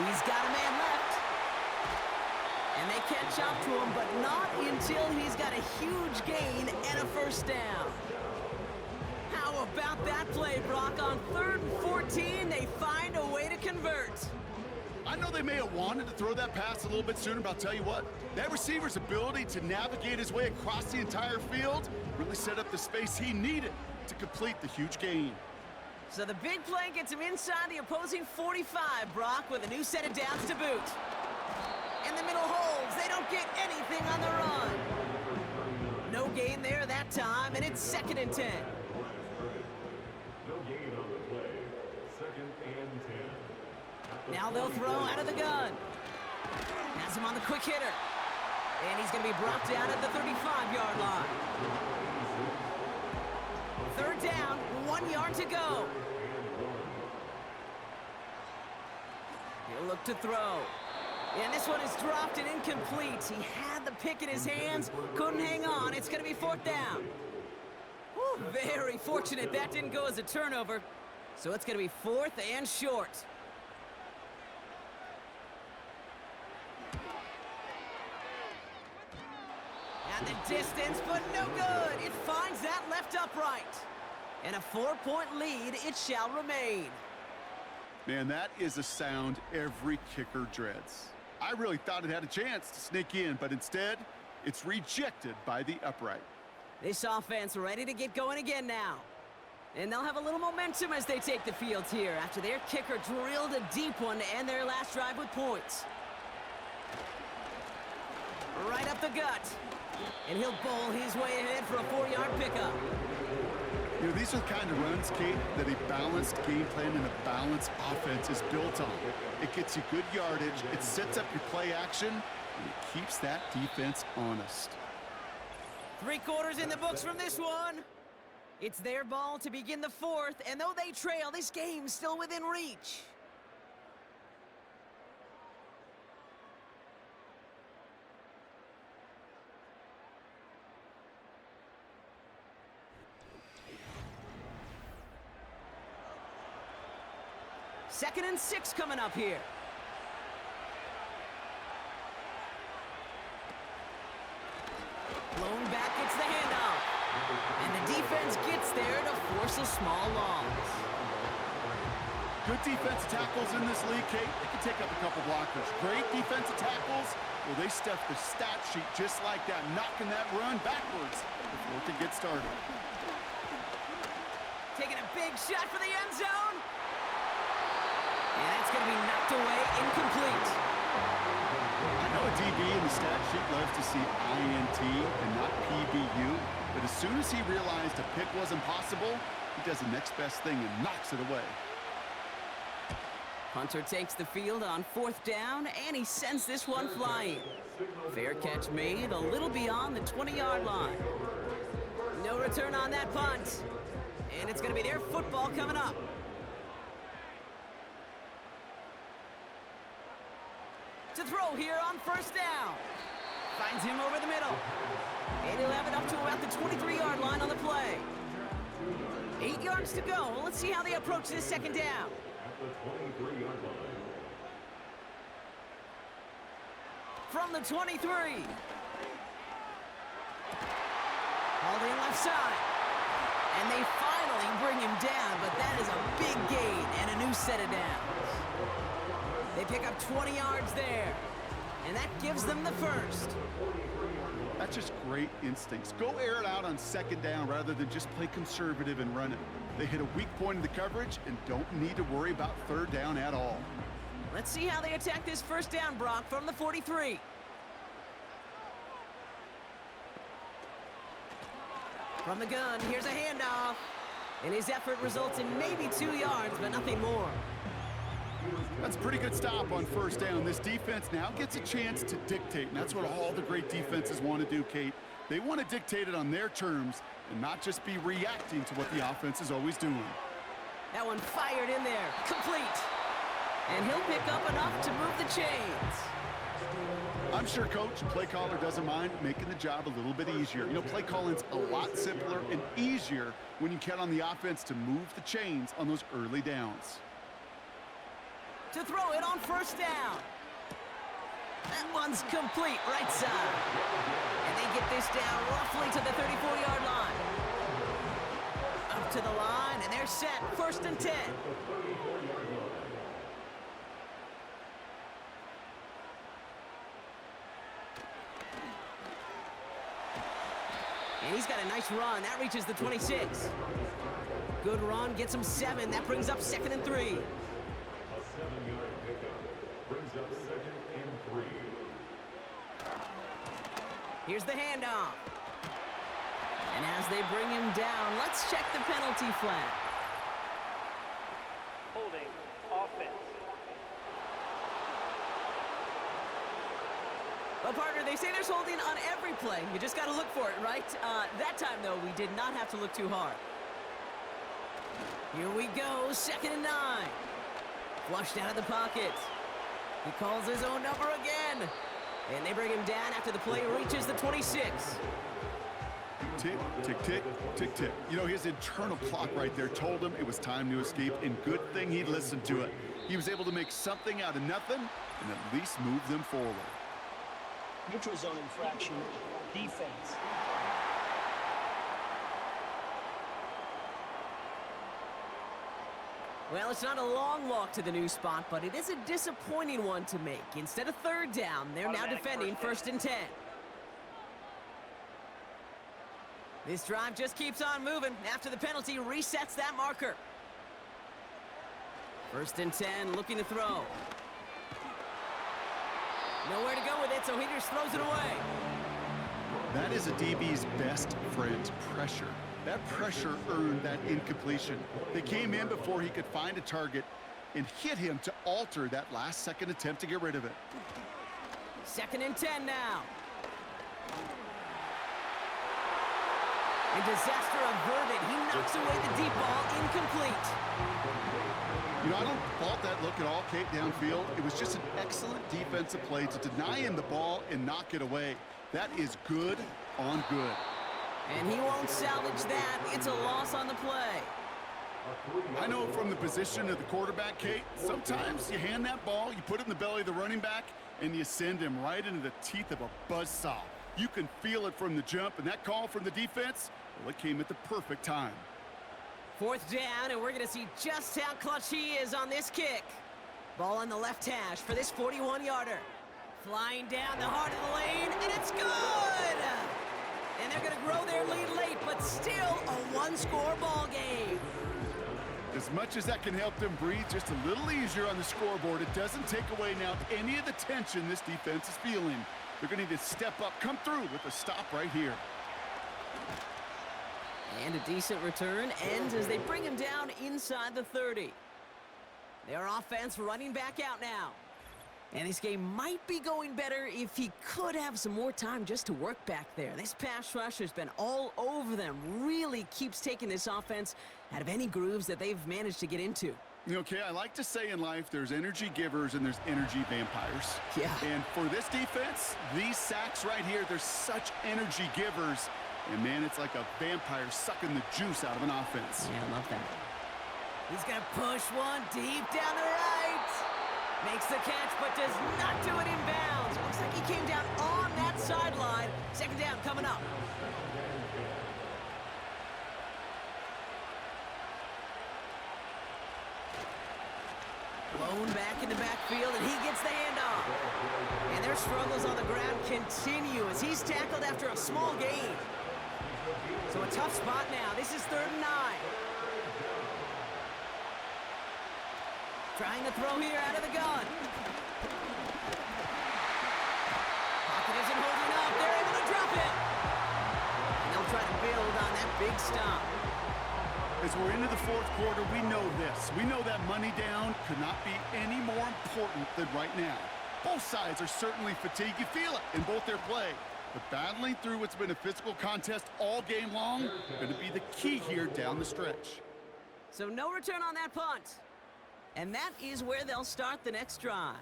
Speaker 2: He's got a man left. And they catch up to him, but not until he's got a huge gain and a 1st down. How about that play, Brock? On 3rd and 14, they find a way to convert.
Speaker 3: I know they may have wanted to throw that pass a little bit sooner, but I'll tell you what, that receiver's ability to navigate his way across the entire field really set up the space he needed to complete the huge gain.
Speaker 2: So the big play gets him inside the opposing 45, Brock, with a new set of downs to boot. And the middle holds. They don't get anything on the run. No gain there that time, and it's 2nd and 10.
Speaker 4: No gain on the play. 2nd and 10.
Speaker 2: Now they'll throw out of the gun. Has him on the quick hitter. And he's going to be brought down at the 35-yard line. 3rd down, 1 yard to go. He'll look to throw. And this one is dropped and incomplete. He had the pick in his hands, couldn't hang on. It's going to be 4th down. Whew, very fortunate that didn't go as a turnover. So it's going to be 4th and short. And the distance, but no good. It finds that left upright. And a 4-point lead, it shall remain.
Speaker 3: Man, that is a sound every kicker dreads. I really thought it had a chance to sneak in, but instead, it's rejected by the upright.
Speaker 2: This offense ready to get going again now. And they'll have a little momentum as they take the field here after their kicker drilled a deep one to end their last drive with points. Right up the gut. And he'll bowl his way ahead for a 4-yard pickup.
Speaker 3: You know, these are the kind of runs, Kate, that a balanced game plan and a balanced offense is built on. It gets you good yardage, it sets up your play action, and it keeps that defense honest.
Speaker 2: 3 quarters in the books from this one. It's their ball to begin the 4th, and though they trail, this game's still within reach. Second and 6 coming up here. Blown back gets the handoff. And the defense gets there to force a small loss.
Speaker 3: Good defensive tackles in this league, Kate. They can take up a couple blockers. Great defensive tackles, well, they stuff the stat sheet just like that, knocking that run backwards before it can get started.
Speaker 2: Taking a big shot for the end zone. And that's going to be knocked away, incomplete.
Speaker 3: I know a DB in the stat sheet loves to see INT and not PBU, but as soon as he realized a pick wasn't possible, he does the next best thing and knocks it away.
Speaker 2: Punter takes the field on 4th down, and he sends this one flying. Fair catch made, a little beyond the 20-yard line. No return on that punt. And it's going to be their football coming up. To throw here on 1st down. Finds him over the middle. And he'll have it up to about the 23-yard line on the play. 8 yards to go. Well, let's see how they approach this 2nd down.
Speaker 4: At the 23-yard line.
Speaker 2: From the 23. Hauled in left side. And they finally bring him down, but that is a big gain and a new set of downs. They pick up 20 yards there. And that gives them the first.
Speaker 3: That's just great instincts. Go air it out on second down rather than just play conservative and run it. They hit a weak point in the coverage and don't need to worry about third down at all.
Speaker 2: Let's see how they attack this first down, Brock, from the 43. From the gun, here's a handoff. And his effort results in maybe 2 yards, but nothing more.
Speaker 3: That's a pretty good stop on first down. This defense now gets a chance to dictate, and that's what all the great defenses want to do, Kate. They want to dictate it on their terms and not just be reacting to what the offense is always doing.
Speaker 2: That one fired in there, complete. And he'll pick up enough to move the chains.
Speaker 3: I'm sure Coach, play caller, doesn't mind making the job a little bit easier. You know, play calling's a lot simpler and easier when you count on the offense to move the chains on those early downs.
Speaker 2: To throw it on first down. That one's complete, right side. And they get this down roughly to the 34-yard line. Up to the line, and they're set. First and 10. And he's got a nice run. That reaches the 26. Good run, gets him 7. That brings up 2nd and 3.
Speaker 4: A 7-yard pickup brings up 2nd and 3.
Speaker 2: Here's the handoff. And as they bring him down, let's check the penalty flag.
Speaker 5: Holding offense.
Speaker 2: Well, partner, they say there's holding on every play. You just got to look for it, right? That time, though, we did not have to look too hard. Here we go, 2nd and 9. Flushed out of the pocket. He calls his own number again. And they bring him down after the play reaches the 26.
Speaker 3: Tick, tick, tick, tick, tick. You know, his internal clock right there told him it was time to escape, and good thing he listened to it. He was able to make something out of nothing and at least move them forward.
Speaker 5: Neutral zone infraction. Defense.
Speaker 2: Well, it's not a long walk to the new spot, but it is a disappointing one to make. Instead of third down, they're now defending 1st and 10. This drive just keeps on moving. After the penalty, resets that marker. 1st and 10, looking to throw. Nowhere to go with it, so he just throws it away.
Speaker 3: That is a DB's best friend, pressure. That pressure earned that incompletion. They came in before he could find a target and hit him to alter that last-second attempt to get rid of it.
Speaker 2: 2nd and 10 now. And disaster averted. He knocks away the deep ball, incomplete.
Speaker 3: You know, I don't fault that look at all, Kate, downfield. It was just an excellent defensive play to deny him the ball and knock it away. That is good on good.
Speaker 2: And he won't salvage that. It's a loss on the play.
Speaker 3: I know from the position of the quarterback, Kate, sometimes you hand that ball, you put it in the belly of the running back, and you send him right into the teeth of a buzzsaw. You can feel it from the jump, and that call from the defense, well, it came at the perfect time.
Speaker 2: 4th down, and we're going to see just how clutch he is on this kick. Ball on the left hash for this 41-yarder. Flying down the heart of the lane, and it's good! And they're going to grow their lead late, but still a one-score ball game.
Speaker 3: As much as that can help them breathe just a little easier on the scoreboard, it doesn't take away now any of the tension this defense is feeling. They're going to need to step up, come through with a stop right here.
Speaker 2: And a decent return ends as they bring him down inside the 30. Their offense running back out now. And this game might be going better if he could have some more time just to work back there. This pass rush has been all over them. Really keeps taking this offense out of any grooves that they've managed to get into.
Speaker 3: Okay, I like to say in life there's energy givers and there's energy vampires.
Speaker 2: Yeah.
Speaker 3: And for this defense, these sacks right here, they're such energy givers. And man, it's like a vampire sucking the juice out of an offense.
Speaker 2: Yeah, I love that. He's gonna push one deep down the right. Makes the catch, but does not do it in bounds. Looks like he came down on that sideline. 2nd down coming up. Blown back in the backfield, and he gets the handoff. And their struggles on the ground continue as he's tackled after a small gain. So a tough spot now. This is 3rd and 9. Trying to throw here out of the gun. Pocket isn't holding up. They're able to drop it. And they'll try to build on that big stop.
Speaker 3: As we're into the 4th quarter, we know this. We know that money down could not be any more important than right now. Both sides are certainly fatigued. You feel it in both their play. But battling through what's been a physical contest all game long, going to be the key here down the stretch.
Speaker 2: So no return on that punt. And that is where they'll start the next drive.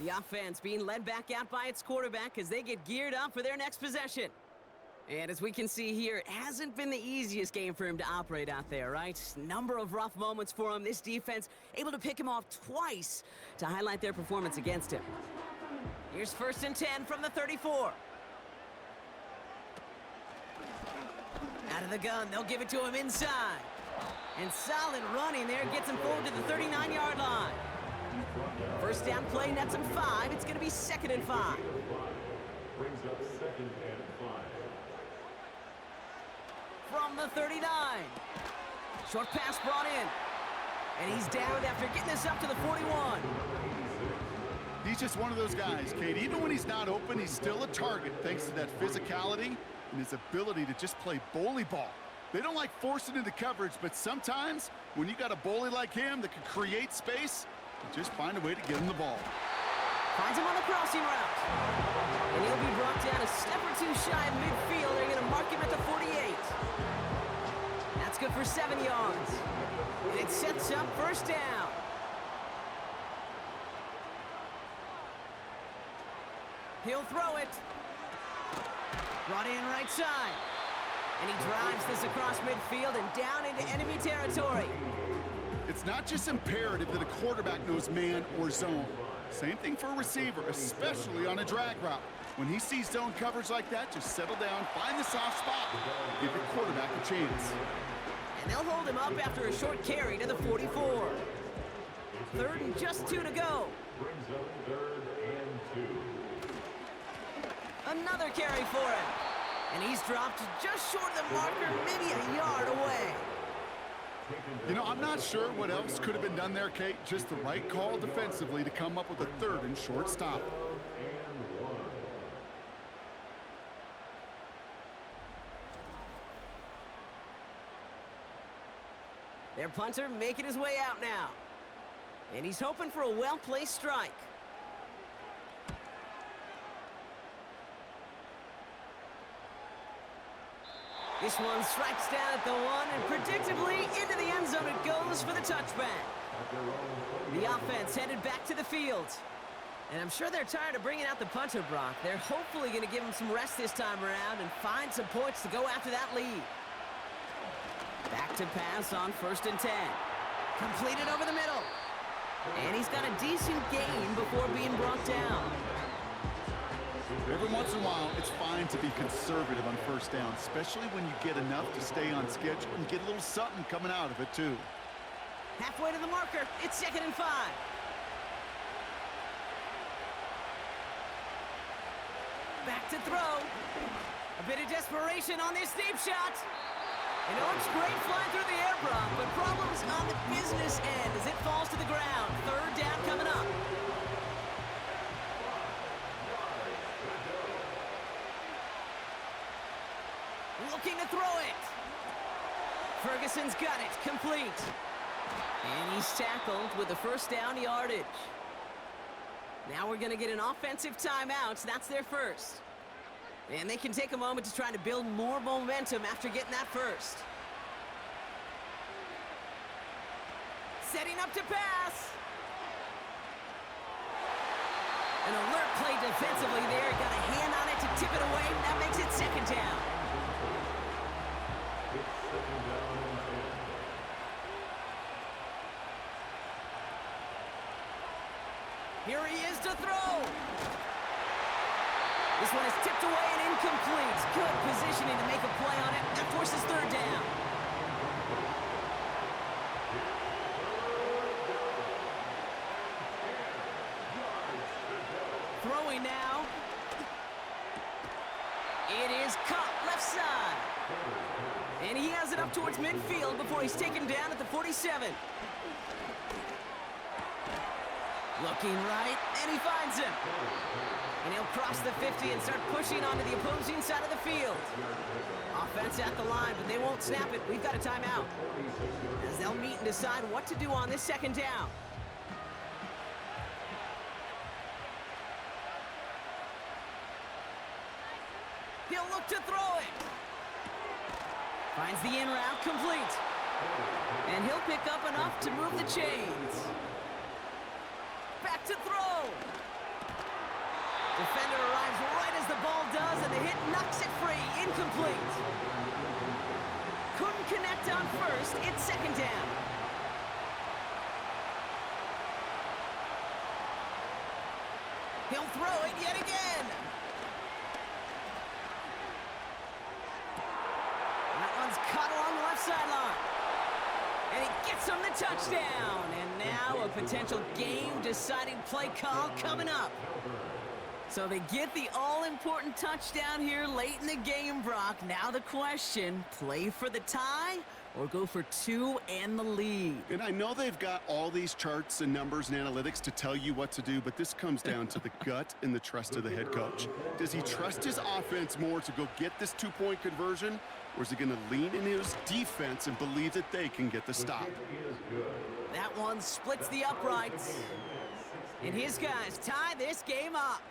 Speaker 2: The offense being led back out by its quarterback as they get geared up for their next possession. And as we can see here, it hasn't been the easiest game for him to operate out there, right? Number of rough moments for him. This defense able to pick him off twice to highlight their performance against him. Here's 1st and 10 from the 34. Out of the gun, they'll give it to him inside. And solid running there gets him forward to the 39-yard line. First down play nets him 5. It's going to be 2nd and 5.
Speaker 4: Brings up 2nd and 5.
Speaker 2: From the 39. Short pass brought in. And he's downed after getting this up to the 41.
Speaker 3: He's just one of those guys, Kate. Even when he's not open, he's still a target thanks to that physicality and his ability to just play bully ball. They don't like forcing into coverage, but sometimes when you got a bully like him that can create space, you just find a way to get him the ball.
Speaker 2: Finds him on the crossing route. And he'll be brought down a step or 2 shy of midfield. They're going to mark him at the 48. That's good for 7 yards. And it sets up 1st down. He'll throw it. Brought in right side. And he drives this across midfield and down into enemy territory.
Speaker 3: It's not just imperative that a quarterback knows man or zone. Same thing for a receiver, especially on a drag route. When he sees zone coverage like that, just settle down, find the soft spot, give your quarterback a chance.
Speaker 2: And they'll hold him up after a short carry to the 44. 3rd and just 2 to go.
Speaker 4: Brings up 3rd and 2.
Speaker 2: Another carry for him. And he's dropped just short of the marker, maybe a yard away.
Speaker 3: You know, I'm not sure what else could have been done there, Kate. Just the right call defensively to come up with a 3rd and short stop.
Speaker 2: Their punter making his way out now. And he's hoping for a well-placed strike. This one strikes down at the 1, and predictably into the end zone it goes for the touchback. The offense headed back to the field. And I'm sure they're tired of bringing out the punter, Brock. They're hopefully going to give him some rest this time around and find some points to go after that lead. Back to pass on 1st and 10. Completed over the middle. And he's got a decent gain before being brought down.
Speaker 3: Every once in a while, it's fine to be conservative on 1st down, especially when you get enough to stay on schedule and get a little something coming out of it, too.
Speaker 2: Halfway to the marker, it's 2nd and 5. Back to throw. A bit of desperation on this deep shot. And it looks great flying through the air, Brock, but problems on the business end as it falls to the ground. 3rd down coming up. Looking to throw it. Ferguson's got it, complete. And he's tackled with the 1st down yardage. Now we're going to get an offensive timeout. That's their first. And they can take a moment to try to build more momentum after getting that first. Setting up to pass. An alert play defensively there. Got a hand on it to tip it away. That makes it 2nd down. Here he is to throw. This one is tipped away and incomplete. Good positioning to make a play on it. That forces 3rd down. Throwing now. It is caught left side. And he has it up towards midfield before he's taken down at the 47. Looking right, and he finds him. And he'll cross the 50 and start pushing onto the opposing side of the field. Offense at the line, but they won't snap it. We've got a timeout. As they'll meet and decide what to do on this second down. He'll look to throw it. Finds the in route complete. And he'll pick up enough to move the chains. Back to throw. Defender arrives right as the ball does, and the hit knocks it free. Incomplete. Couldn't connect on first. It's second down. He'll throw it yet again. That one's caught along the left sideline. And he gets him the touchdown. And now a potential game-deciding play call coming up. So they get the all-important touchdown here late in the game, Brock. Now the question, play for the tie or go for two and the lead?
Speaker 3: And I know they've got all these charts and numbers and analytics to tell you what to do, but this comes down to the gut and the trust of the head coach. Does he trust his offense more to go get this two-point conversion, or is he going to lean in his defense and believe that they can get the stop?
Speaker 2: That one splits the uprights. And his guys tie this game up.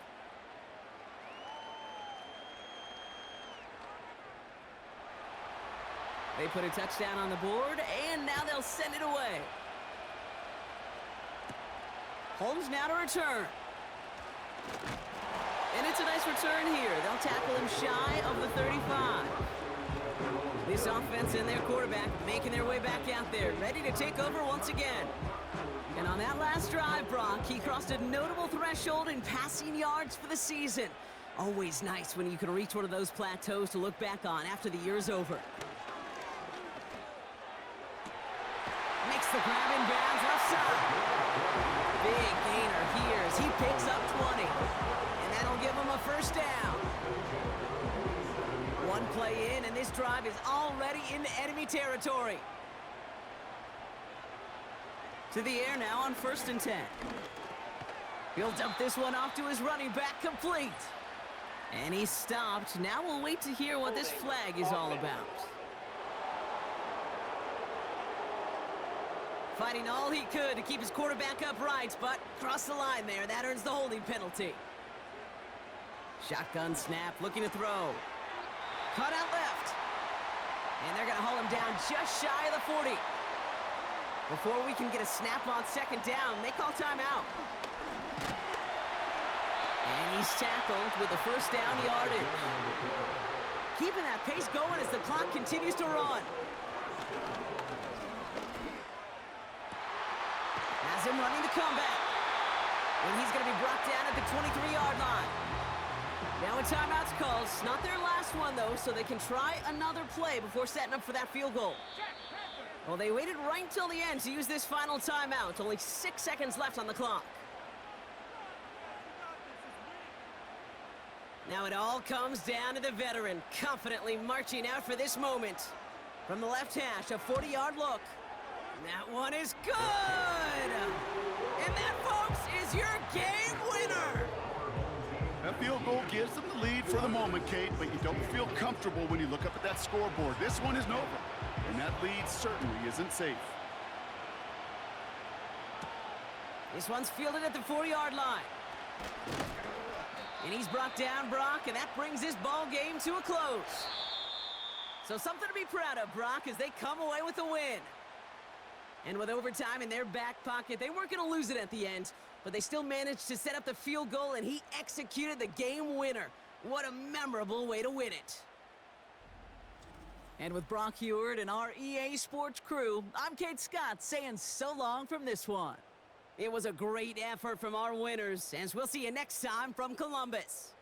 Speaker 2: They put a touchdown on the board, and now they'll send it away. Holmes now to return. And it's a nice return here. They'll tackle him shy of the 35. This offense and their quarterback making their way back out there, ready to take over once again. And on that last drive, Brock, he crossed a notable threshold in passing yards for the season. Always nice when you can reach one of those plateaus to look back on after the year's over. Makes the grab in bounds left side. Big gainer here as he picks up 20. And that'll give him a first down. One play in, and this drive is already into enemy territory. To the air now on 1st and 10. He'll dump this one off to his running back, complete. And he's stopped. Now we'll wait to hear what this flag is all about. Fighting all he could to keep his quarterback upright, but crossed the line there. That earns the holding penalty. Shotgun snap, looking to throw. Cut out left. And they're going to haul him down just shy of the 40. Before we can get a snap on second down, they call timeout. And he's tackled with the first down yardage. Keeping that pace going as the clock continues to run. Has him running the comeback. And he's going to be brought down at the 23-yard line. Now a timeout's called. It's not their last one, though, so they can try another play before setting up for that field goal. Well, they waited right until the end to use this final timeout. Only 6 seconds left on the clock. Now it all comes down to the veteran, confidently marching out for this moment. From the left hash, a 40-yard look. That one is good! And that, folks, is your game winner!
Speaker 3: That field goal gives them the lead for the moment, Kate, but you don't feel comfortable when you look up at that scoreboard. This one isn't over, and that lead certainly isn't safe.
Speaker 2: This one's fielded at the 4-yard line. And he's brought down, Brock, and that brings this ball game to a close. So something to be proud of, Brock, as they come away with a win. And with overtime in their back pocket, they weren't going to lose it at the end, but they still managed to set up the field goal, and he executed the game winner. What a memorable way to win it. And with Brock Heward and our EA Sports crew, I'm Kate Scott saying so long from this one. It was a great effort from our winners, and we'll see you next time from Columbus.